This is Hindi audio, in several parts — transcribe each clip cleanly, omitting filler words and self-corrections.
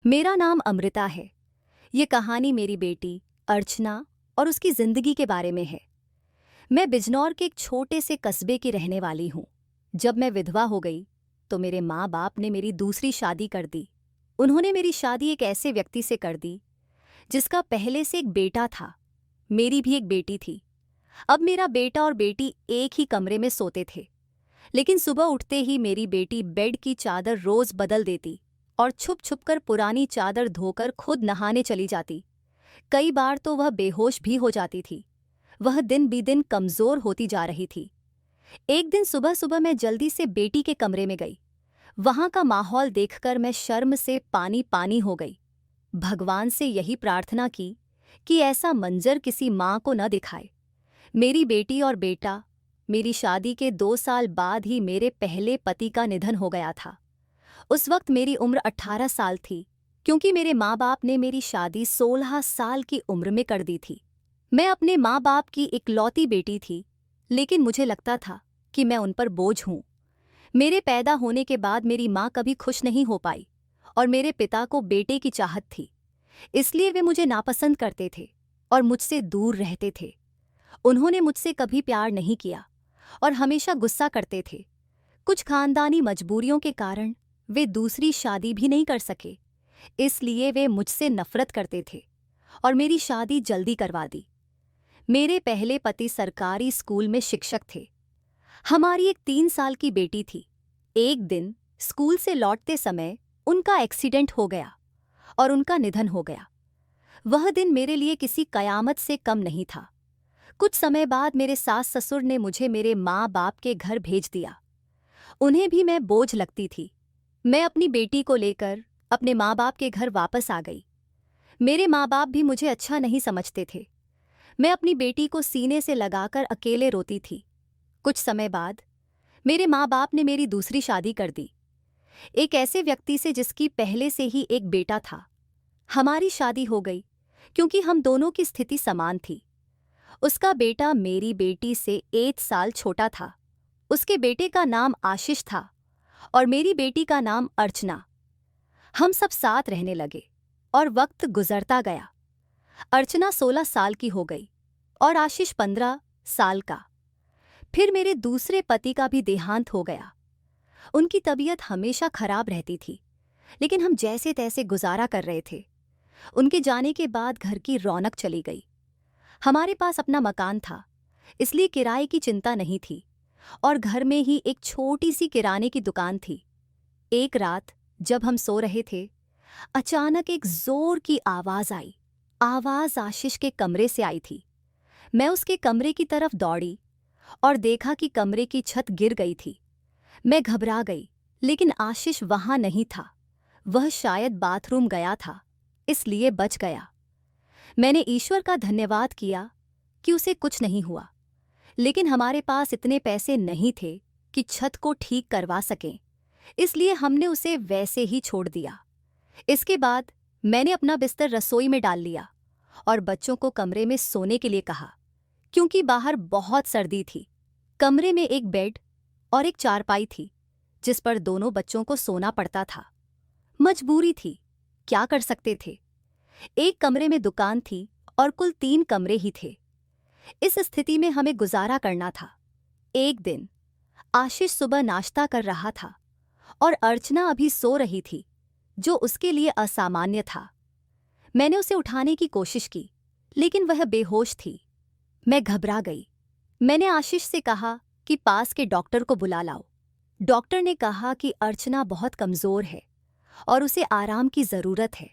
मेरा नाम अमृता है। ये कहानी मेरी बेटी अर्चना और उसकी जिंदगी के बारे में है। मैं बिजनौर के एक छोटे से कस्बे की रहने वाली हूँ। जब मैं विधवा हो गई तो मेरे माँ बाप ने मेरी दूसरी शादी कर दी। उन्होंने मेरी शादी एक ऐसे व्यक्ति से कर दी जिसका पहले से एक बेटा था। मेरी भी एक बेटी थी। अब मेरा बेटा और बेटी एक ही कमरे में सोते थे, लेकिन सुबह उठते ही मेरी बेटी बेड की चादर रोज बदल देती और छुप छुप कर पुरानी चादर धोकर खुद नहाने चली जाती। कई बार तो वह बेहोश भी हो जाती थी। वह दिन बी दिन कमजोर होती जा रही थी। एक दिन सुबह सुबह मैं जल्दी से बेटी के कमरे में गई। वहां का माहौल देखकर मैं शर्म से पानी पानी हो गई। भगवान से यही प्रार्थना की कि ऐसा मंजर किसी माँ को न दिखाए। मेरी बेटी और बेटा, मेरी शादी के 2 साल बाद ही मेरे पहले पति का निधन हो गया था। उस वक्त मेरी उम्र 18 साल थी, क्योंकि मेरे माँ बाप ने मेरी शादी 16 साल की उम्र में कर दी थी। मैं अपने माँ बाप की इकलौती बेटी थी, लेकिन मुझे लगता था कि मैं उन पर बोझ हूँ। मेरे पैदा होने के बाद मेरी माँ कभी खुश नहीं हो पाई और मेरे पिता को बेटे की चाहत थी, इसलिए वे मुझे नापसंद करते थे और मुझसे दूर रहते थे। उन्होंने मुझसे कभी प्यार नहीं किया और हमेशा गुस्सा करते थे। कुछ खानदानी मजबूरियों के कारण वे दूसरी शादी भी नहीं कर सके, इसलिए वे मुझसे नफरत करते थे और मेरी शादी जल्दी करवा दी। मेरे पहले पति सरकारी स्कूल में शिक्षक थे। हमारी एक 3 साल की बेटी थी। एक दिन स्कूल से लौटते समय उनका एक्सीडेंट हो गया और उनका निधन हो गया। वह दिन मेरे लिए किसी कयामत से कम नहीं था। कुछ समय बाद मेरे सास ससुर ने मुझे मेरे माँ बाप के घर भेज दिया। उन्हें भी मैं बोझ लगती थी। मैं अपनी बेटी को लेकर अपने माँ बाप के घर वापस आ गई। मेरे माँ बाप भी मुझे अच्छा नहीं समझते थे। मैं अपनी बेटी को सीने से लगाकर अकेले रोती थी। कुछ समय बाद मेरे माँ बाप ने मेरी दूसरी शादी कर दी, एक ऐसे व्यक्ति से जिसकी पहले से ही एक बेटा था। हमारी शादी हो गई क्योंकि हम दोनों की स्थिति समान थी। उसका बेटा मेरी बेटी से 1 साल छोटा था। उसके बेटे का नाम आशीष था और मेरी बेटी का नाम अर्चना। हम सब साथ रहने लगे और वक्त गुजरता गया। अर्चना 16 साल की हो गई और आशीष 15 साल का। फिर मेरे दूसरे पति का भी देहांत हो गया। उनकी तबीयत हमेशा खराब रहती थी, लेकिन हम जैसे तैसे गुजारा कर रहे थे। उनके जाने के बाद घर की रौनक चली गई। हमारे पास अपना मकान था, इसलिए किराए की चिंता नहीं थी और घर में ही एक छोटी सी किराने की दुकान थी। एक रात जब हम सो रहे थे, अचानक एक जोर की आवाज आई। आवाज आशीष के कमरे से आई थी। मैं उसके कमरे की तरफ दौड़ी और देखा कि कमरे की छत गिर गई थी। मैं घबरा गई, लेकिन आशीष वहां नहीं था। वह शायद बाथरूम गया था, इसलिए बच गया। मैंने ईश्वर का धन्यवाद किया कि उसे कुछ नहीं हुआ, लेकिन हमारे पास इतने पैसे नहीं थे कि छत को ठीक करवा सकें, इसलिए हमने उसे वैसे ही छोड़ दिया। इसके बाद मैंने अपना बिस्तर रसोई में डाल लिया और बच्चों को कमरे में सोने के लिए कहा, क्योंकि बाहर बहुत सर्दी थी। कमरे में एक बेड और एक चारपाई थी, जिस पर दोनों बच्चों को सोना पड़ता था। मजबूरी थी, क्या कर सकते थे। एक कमरे में दुकान थी और कुल 3 कमरे ही थे। इस स्थिति में हमें गुजारा करना था। एक दिन आशीष सुबह नाश्ता कर रहा था और अर्चना अभी सो रही थी, जो उसके लिए असामान्य था। मैंने उसे उठाने की कोशिश की, लेकिन वह बेहोश थी। मैं घबरा गई। मैंने आशीष से कहा कि पास के डॉक्टर को बुला लाओ। डॉक्टर ने कहा कि अर्चना बहुत कमजोर है और उसे आराम की जरूरत है।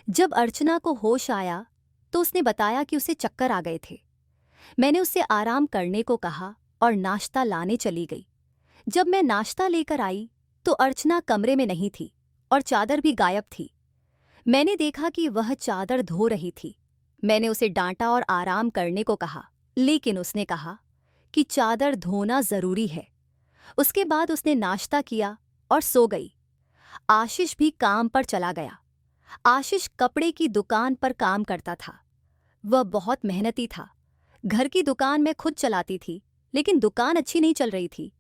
जब अर्चना को होश आया तो उसने बताया कि उसे चक्कर आ गए थे। मैंने उससे आराम करने को कहा और नाश्ता लाने चली गई। जब मैं नाश्ता लेकर आई तो अर्चना कमरे में नहीं थी और चादर भी गायब थी। मैंने देखा कि वह चादर धो रही थी। मैंने उसे डांटा और आराम करने को कहा, लेकिन उसने कहा कि चादर धोना जरूरी है। उसके बाद उसने नाश्ता किया और सो गई। आशीष भी काम पर चला गया। आशीष कपड़े की दुकान पर काम करता था। वह बहुत मेहनती था। घर की दुकान मैं खुद चलाती थी, लेकिन दुकान अच्छी नहीं चल रही थी।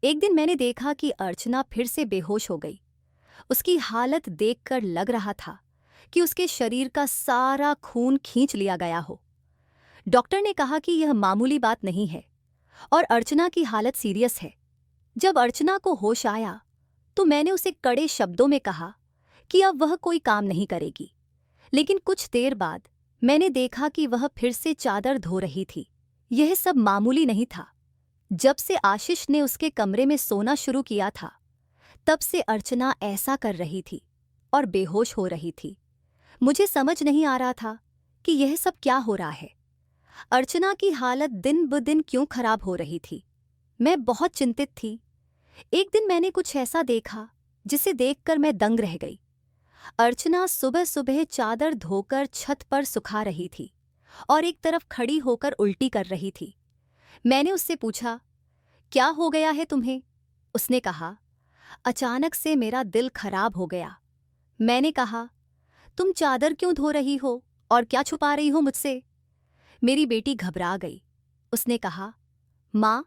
एक दिन मैंने देखा कि अर्चना फिर से बेहोश हो गई। उसकी हालत देखकर लग रहा था कि उसके शरीर का सारा खून खींच लिया गया हो। डॉक्टर ने कहा कि यह मामूली बात नहीं है और अर्चना की हालत सीरियस है। जब अर्चना को होश आया तो मैंने उसे कड़े शब्दों में कहा कि अब वह कोई काम नहीं करेगी। लेकिन कुछ देर बाद मैंने देखा कि वह फिर से चादर धो रही थी। यह सब मामूली नहीं था। जब से आशीष ने उसके कमरे में सोना शुरू किया था, तब से अर्चना ऐसा कर रही थी और बेहोश हो रही थी। मुझे समझ नहीं आ रहा था कि यह सब क्या हो रहा है। अर्चना की हालत दिन ब दिन क्यों खराब हो रही थी। मैं बहुत चिंतित थी। एक दिन मैंने कुछ ऐसा देखा जिसे देखकर मैं दंग रह गई। अर्चना सुबह सुबह चादर धोकर छत पर सुखा रही थी और एक तरफ खड़ी होकर उल्टी कर रही थी। मैंने उससे पूछा, क्या हो गया है तुम्हें? उसने कहा, अचानक से मेरा दिल खराब हो गया। मैंने कहा, तुम चादर क्यों धो रही हो और क्या छुपा रही हो मुझसे? मेरी बेटी घबरा गई। उसने कहा, माँ,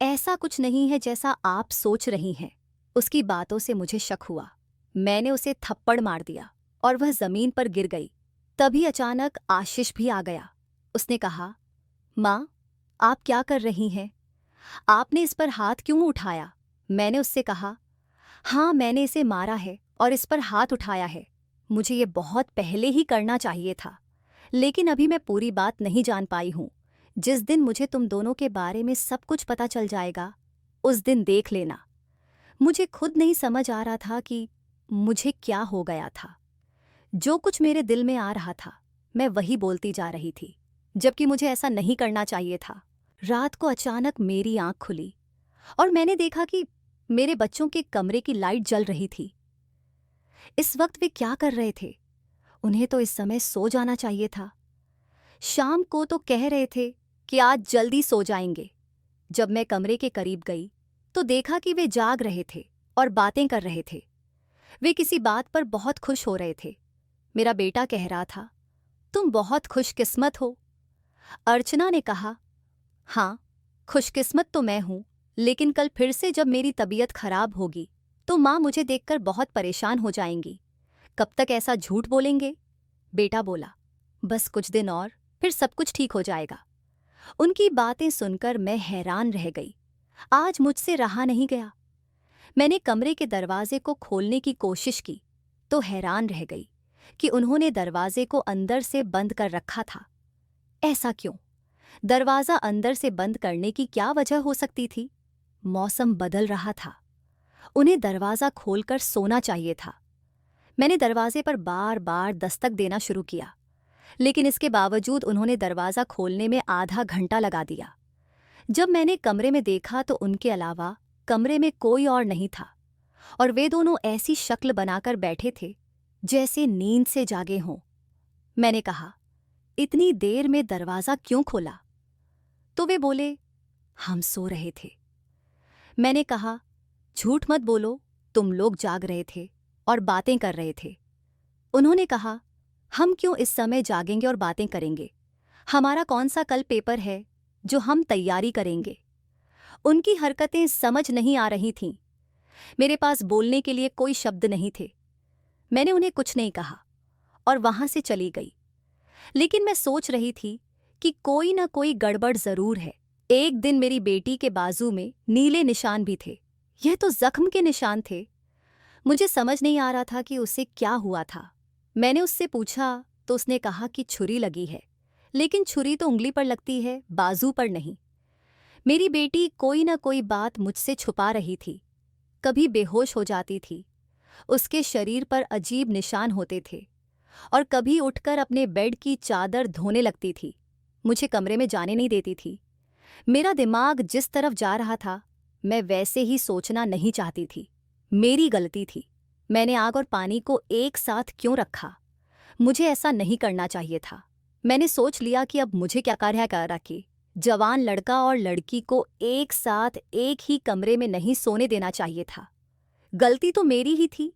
ऐसा कुछ नहीं है जैसा आप सोच रही हैं। उसकी बातों से मुझे शक हुआ। मैंने उसे थप्पड़ मार दिया और वह जमीन पर गिर गई। तभी अचानक आशीष भी आ गया। उसने कहा, माँ, आप क्या कर रही हैं? आपने इस पर हाथ क्यों उठाया? मैंने उससे कहा, हाँ, मैंने इसे मारा है और इस पर हाथ उठाया है। मुझे ये बहुत पहले ही करना चाहिए था, लेकिन अभी मैं पूरी बात नहीं जान पाई हूँ। जिस दिन मुझे तुम दोनों के बारे में सब कुछ पता चल जाएगा, उस दिन देख लेना। मुझे खुद नहीं समझ आ रहा था कि मुझे क्या हो गया था। जो कुछ मेरे दिल में आ रहा था, मैं वही बोलती जा रही थी, जबकि मुझे ऐसा नहीं करना चाहिए था। रात को अचानक मेरी आंख खुली और मैंने देखा कि मेरे बच्चों के कमरे की लाइट जल रही थी। इस वक्त वे क्या कर रहे थे? उन्हें तो इस समय सो जाना चाहिए था। शाम को तो कह रहे थे कि आज जल्दी सो जाएंगे। जब मैं कमरे के करीब गई तो देखा कि वे जाग रहे थे और बातें कर रहे थे। वे किसी बात पर बहुत खुश हो रहे थे। मेरा बेटा कह रहा था, तुम बहुत खुशकिस्मत हो। अर्चना ने कहा, हाँ, खुशकिस्मत तो मैं हूं, लेकिन कल फिर से जब मेरी तबीयत खराब होगी तो माँ मुझे देखकर बहुत परेशान हो जाएंगी। कब तक ऐसा झूठ बोलेंगे? बेटा बोला, बस कुछ दिन और फिर सब कुछ ठीक हो जाएगा। उनकी बातें सुनकर मैं हैरान रह गई। आज मुझसे रहा नहीं गया। मैंने कमरे के दरवाजे को खोलने की कोशिश की तो हैरान रह गई कि उन्होंने दरवाजे को अंदर से बंद कर रखा था। ऐसा क्यों? दरवाज़ा अंदर से बंद करने की क्या वजह हो सकती थी? मौसम बदल रहा था। उन्हें दरवाज़ा खोलकर सोना चाहिए था। मैंने दरवाजे पर बार बार दस्तक देना शुरू किया, लेकिन इसके बावजूद उन्होंने दरवाज़ा खोलने में आधा घंटा लगा दिया। जब मैंने कमरे में देखा तो उनके अलावा कमरे में कोई और नहीं था और वे दोनों ऐसी शक्ल बनाकर बैठे थे जैसे नींद से जागे हों। मैंने कहा, इतनी देर में दरवाज़ा क्यों खोला? तो वे बोले, हम सो रहे थे। मैंने कहा, झूठ मत बोलो, तुम लोग जाग रहे थे और बातें कर रहे थे। उन्होंने कहा, हम क्यों इस समय जागेंगे और बातें करेंगे? हमारा कौन सा कल पेपर है जो हम तैयारी करेंगे? उनकी हरकतें समझ नहीं आ रही थीं। मेरे पास बोलने के लिए कोई शब्द नहीं थे। मैंने उन्हें कुछ नहीं कहा और वहां से चली गई। लेकिन मैं सोच रही थी कि कोई ना कोई गड़बड़ जरूर है। एक दिन मेरी बेटी के बाजू में नीले निशान भी थे। यह तो जख्म के निशान थे। मुझे समझ नहीं आ रहा था कि उसे क्या हुआ था। मैंने उससे पूछा तो उसने कहा कि छुरी लगी है, लेकिन छुरी तो उंगली पर लगती है, बाजू पर नहीं। मेरी बेटी कोई ना कोई बात मुझसे छुपा रही थी। कभी बेहोश हो जाती थी, उसके शरीर पर अजीब निशान होते थे, और कभी उठकर अपने बेड की चादर धोने लगती थी। मुझे कमरे में जाने नहीं देती थी। मेरा दिमाग जिस तरफ जा रहा था, मैं वैसे ही सोचना नहीं चाहती थी। मेरी गलती थी। मैंने आग और पानी को एक साथ क्यों रखा? मुझे ऐसा नहीं करना चाहिए था। मैंने सोच लिया कि अब मुझे क्या कार्य कर रखी। जवान लड़का और लड़की को एक साथ एक ही कमरे में नहीं सोने देना चाहिए था। गलती तो मेरी ही थी।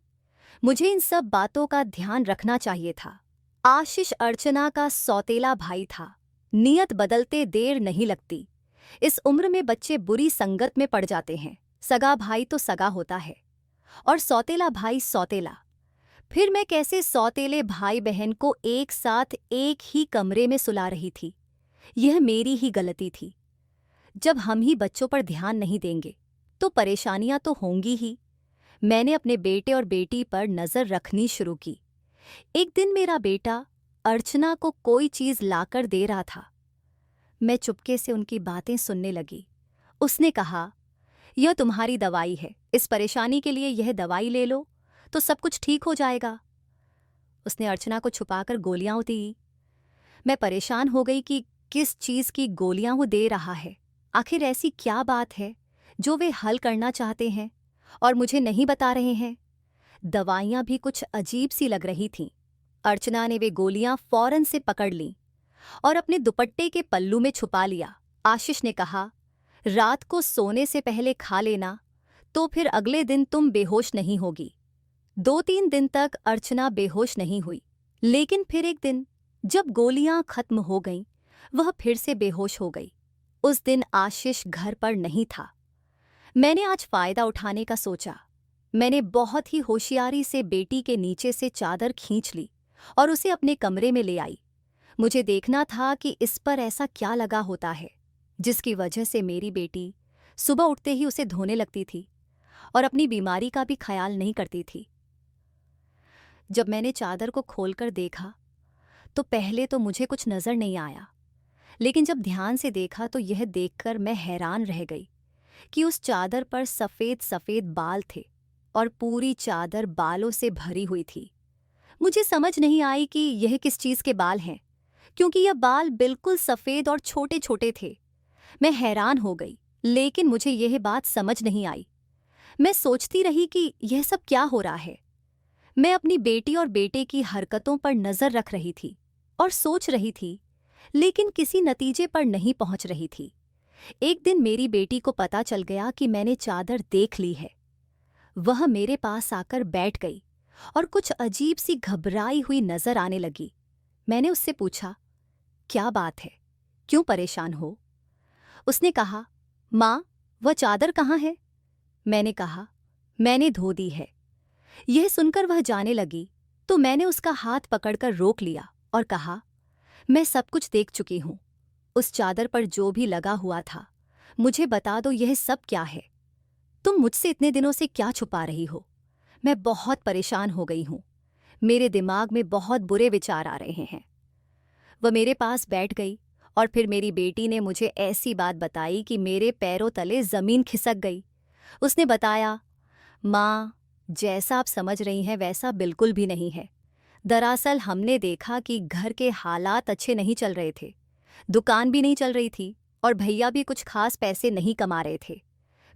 मुझे इन सब बातों का ध्यान रखना चाहिए था। आशीष अर्चना का सौतेला भाई था। नियत बदलते देर नहीं लगती। इस उम्र में बच्चे बुरी संगत में पड़ जाते हैं। सगा भाई तो सगा होता है और सौतेला भाई सौतेला। फिर मैं कैसे सौतेले भाई बहन को एक साथ एक ही कमरे में सुला रही थी। यह मेरी ही गलती थी। जब हम ही बच्चों पर ध्यान नहीं देंगे तो परेशानियां तो होंगी ही। मैंने अपने बेटे और बेटी पर नजर रखनी शुरू की। एक दिन मेरा बेटा अर्चना को कोई चीज लाकर दे रहा था। मैं चुपके से उनकी बातें सुनने लगी। उसने कहा, यह तुम्हारी दवाई है, इस परेशानी के लिए यह दवाई ले लो तो सब कुछ ठीक हो जाएगा। उसने अर्चना को छुपाकर गोलियां दी। मैं परेशान हो गई कि किस चीज की गोलियां वो दे रहा है। आखिर ऐसी क्या बात है जो वे हल करना चाहते हैं और मुझे नहीं बता रहे हैं। दवाइयां भी कुछ अजीब सी लग रही थीं। अर्चना ने वे गोलियां फौरन से पकड़ लीं और अपने दुपट्टे के पल्लू में छुपा लिया। आशीष ने कहा, रात को सोने से पहले खा लेना तो फिर अगले दिन तुम बेहोश नहीं होगी। 2-3 दिन तक अर्चना बेहोश नहीं हुई, लेकिन फिर एक दिन जब गोलियां खत्म हो गईं, वह फिर से बेहोश हो गई। उस दिन आशीष घर पर नहीं था। मैंने आज फायदा उठाने का सोचा। मैंने बहुत ही होशियारी से बेटी के नीचे से चादर खींच ली और उसे अपने कमरे में ले आई। मुझे देखना था कि इस पर ऐसा क्या लगा होता है जिसकी वजह से मेरी बेटी सुबह उठते ही उसे धोने लगती थी और अपनी बीमारी का भी ख्याल नहीं करती थी। जब मैंने चादर को खोलकर देखा तो पहले तो मुझे कुछ नजर नहीं आया, लेकिन जब ध्यान से देखा तो यह देखकर मैं हैरान रह गई कि उस चादर पर सफ़ेद सफ़ेद बाल थे और पूरी चादर बालों से भरी हुई थी। मुझे समझ नहीं आई कि यह किस चीज़ के बाल हैं, क्योंकि यह बाल बिल्कुल सफ़ेद और छोटे छोटे थे। मैं हैरान हो गई, लेकिन मुझे यह बात समझ नहीं आई। मैं सोचती रही कि यह सब क्या हो रहा है। मैं अपनी बेटी और बेटे की हरकतों पर नज़र रख रही थी और सोच रही थी, लेकिन किसी नतीजे पर नहीं पहुंच रही थी। एक दिन मेरी बेटी को पता चल गया कि मैंने चादर देख ली है। वह मेरे पास आकर बैठ गई और कुछ अजीब सी घबराई हुई नजर आने लगी। मैंने उससे पूछा, क्या बात है, क्यों परेशान हो? उसने कहा, माँ, वह चादर कहाँ है? मैंने कहा, मैंने धो दी है। यह सुनकर वह जाने लगी तो मैंने उसका हाथ पकड़कर रोक लिया और कहा, मैं सब कुछ देख चुकी हूँ। उस चादर पर जो भी लगा हुआ था, मुझे बता दो यह सब क्या है। तुम मुझसे इतने दिनों से क्या छुपा रही हो? मैं बहुत परेशान हो गई हूँ। मेरे दिमाग में बहुत बुरे विचार आ रहे हैं। वह मेरे पास बैठ गई और फिर मेरी बेटी ने मुझे ऐसी बात बताई कि मेरे पैरों तले ज़मीन खिसक गई। उसने बताया, माँ, जैसा आप समझ रही हैं वैसा बिल्कुल भी नहीं है। दरअसल हमने देखा कि घर के हालात अच्छे नहीं चल रहे थे, दुकान भी नहीं चल रही थी और भैया भी कुछ खास पैसे नहीं कमा रहे थे।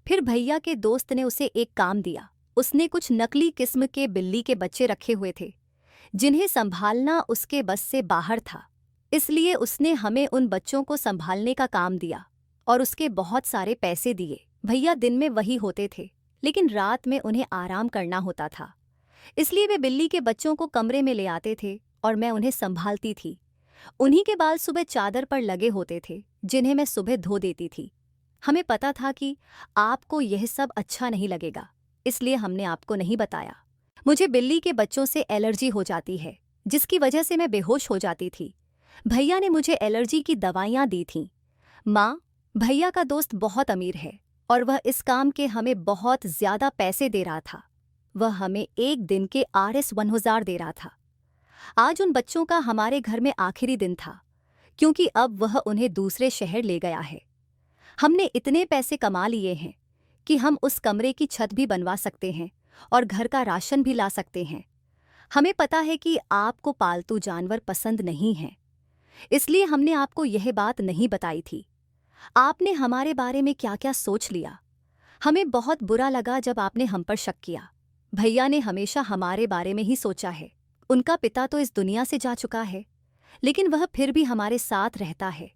फिर भैया के दोस्त ने उसे एक काम दिया। उसने कुछ नकली किस्म के बिल्ली के बच्चे रखे हुए थे जिन्हें संभालना उसके बस से बाहर था। इसलिए उसने हमें उन बच्चों को संभालने का काम दिया और उसके बहुत सारे पैसे दिए। भैया दिन में वही होते थे, लेकिन रात में उन्हें आराम करना होता था। इसलिए वे बिल्ली के बच्चों को कमरे में ले आते थे और मैं उन्हें संभालती थी। उन्हीं के बाल सुबह चादर पर लगे होते थे जिन्हें मैं सुबह धो देती थी। हमें पता था कि आपको यह सब अच्छा नहीं लगेगा, इसलिए हमने आपको नहीं बताया। मुझे बिल्ली के बच्चों से एलर्जी हो जाती है, जिसकी वजह से मैं बेहोश हो जाती थी। भैया ने मुझे एलर्जी की दवाइयाँ दी थीं। माँ, भैया का दोस्त बहुत अमीर है और वह इस काम के हमें बहुत ज़्यादा पैसे दे रहा था। वह हमें एक दिन के Rs 1000 दे रहा था। आज उन बच्चों का हमारे घर में आखिरी दिन था, क्योंकि अब वह उन्हें दूसरे शहर ले गया है। हमने इतने पैसे कमा लिए हैं कि हम उस कमरे की छत भी बनवा सकते हैं और घर का राशन भी ला सकते हैं। हमें पता है कि आपको पालतू जानवर पसंद नहीं हैं, इसलिए हमने आपको यह बात नहीं बताई थी। आपने हमारे बारे में क्या क्या सोच लिया। हमें बहुत बुरा लगा जब आपने हम पर शक किया। भैया ने हमेशा हमारे बारे में ही सोचा है। उनका पिता तो इस दुनिया से जा चुका है, लेकिन वह फिर भी हमारे साथ रहता है,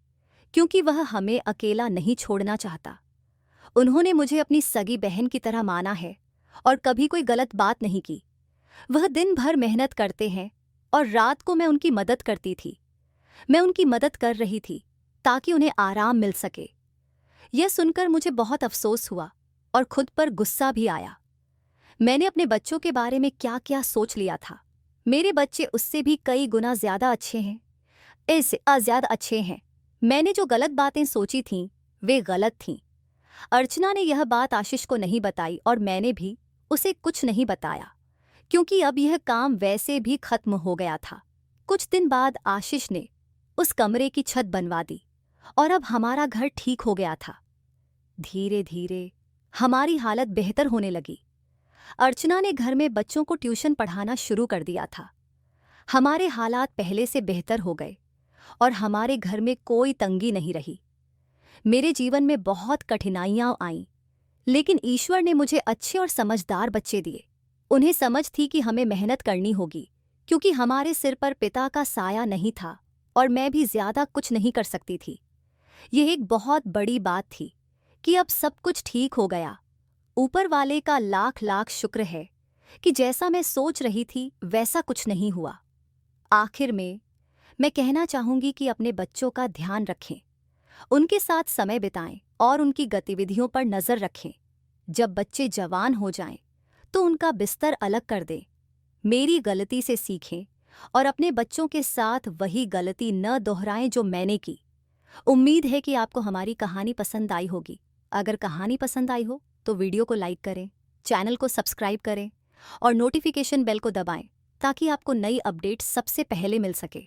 क्योंकि वह हमें अकेला नहीं छोड़ना चाहता। उन्होंने मुझे अपनी सगी बहन की तरह माना है और कभी कोई गलत बात नहीं की। वह दिन भर मेहनत करते हैं और रात को मैं उनकी मदद करती थी। मैं उनकी मदद कर रही थी ताकि उन्हें आराम मिल सके। यह सुनकर मुझे बहुत अफसोस हुआ और खुद पर गुस्सा भी आया। मैंने अपने बच्चों के बारे में क्या क्या सोच लिया था। मेरे बच्चे उससे भी कई गुना ज्यादा अच्छे हैं, इससे ज्यादा अच्छे हैं। मैंने जो गलत बातें सोची थीं वे गलत थीं। अर्चना ने यह बात आशीष को नहीं बताई और मैंने भी उसे कुछ नहीं बताया, क्योंकि अब यह काम वैसे भी खत्म हो गया था। कुछ दिन बाद आशीष ने उस कमरे की छत बनवा दी और अब हमारा घर ठीक हो गया था। धीरे धीरे हमारी हालत बेहतर होने लगी। अर्चना ने घर में बच्चों को ट्यूशन पढ़ाना शुरू कर दिया था। हमारे हालात पहले से बेहतर हो गए और हमारे घर में कोई तंगी नहीं रही। मेरे जीवन में बहुत कठिनाइयां आईं, लेकिन ईश्वर ने मुझे अच्छे और समझदार बच्चे दिए। उन्हें समझ थी कि हमें मेहनत करनी होगी, क्योंकि हमारे सिर पर पिता का साया नहीं था और मैं भी ज्यादा कुछ नहीं कर सकती थी। यह एक बहुत बड़ी बात थी कि अब सब कुछ ठीक हो गया। ऊपर वाले का लाख लाख शुक्र है कि जैसा मैं सोच रही थी वैसा कुछ नहीं हुआ। आखिर में मैं कहना चाहूंगी कि अपने बच्चों का ध्यान रखें, उनके साथ समय बिताएं और उनकी गतिविधियों पर नजर रखें। जब बच्चे जवान हो जाएं तो उनका बिस्तर अलग कर दें। मेरी गलती से सीखें और अपने बच्चों के साथ वही गलती न दोहराएं जो मैंने की। उम्मीद है कि आपको हमारी कहानी पसंद आई होगी। अगर कहानी पसंद आई हो तो वीडियो को लाइक करें, चैनल को सब्सक्राइब करें और नोटिफिकेशन बेल को दबाएं ताकि आपको नई अपडेट सबसे पहले मिल सके।